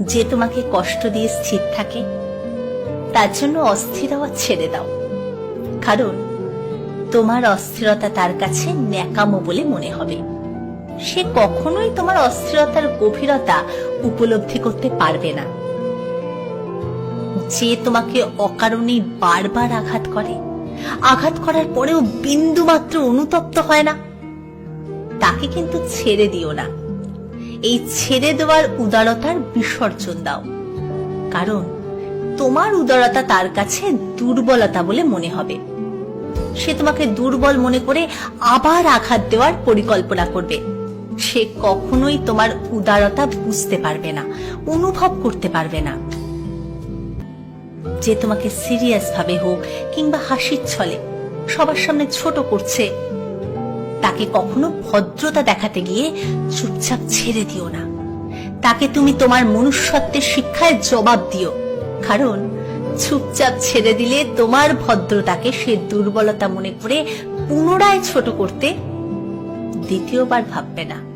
যে তোমাকে কষ্ট দিয়ে স্থির থাকে, তার জন্য অস্থির হওয়া ছেড়ে দাও। কারণ তোমার অস্থিরতা তার কাছে ন্যাকামো বলে মনে হবে। সে কখনোই তোমার অস্থিরতার গভীরতা উপলব্ধি করতে পারবে না। যে তোমাকে অকারণে বারবার আঘাত করে, আঘাত করার পরেও বিন্দু মাত্র অনুতপ্ত হয় না, তাকে কিন্তু ছেড়ে দিও না। এই ছেড়ে দেওয়ার উদারতার বিসর্জন দাও। কারণ তোমার উদারতা তার কাছে দুর্বলতা বলে মনে হবে। সে তোমাকে দুর্বল মনে করে আবার আঘাত দেওয়ার পরিকল্পনা করবে। সে কখনোই তোমার উদারতা বুঝতে পারবে না, অনুভব করতে পারবে না। যে তোমাকে সিরিয়াস ভাবে হোক কিংবা হাসির ছলে সবার সামনে ছোট করছে, তাকে কখনো ভদ্রতা দেখাতে গিয়ে চুপচাপ ছেড়ে দিও না। তাকে তুমি তোমার মনুষ্যত্বের শিক্ষায় জবাব দিও। কারণ চুপচাপ ছেড়ে দিলে তোমার ভদ্রতাকে সে দুর্বলতা মনে করে পুনরায় ছোট করতে দ্বিতীয়বার ভাববে না।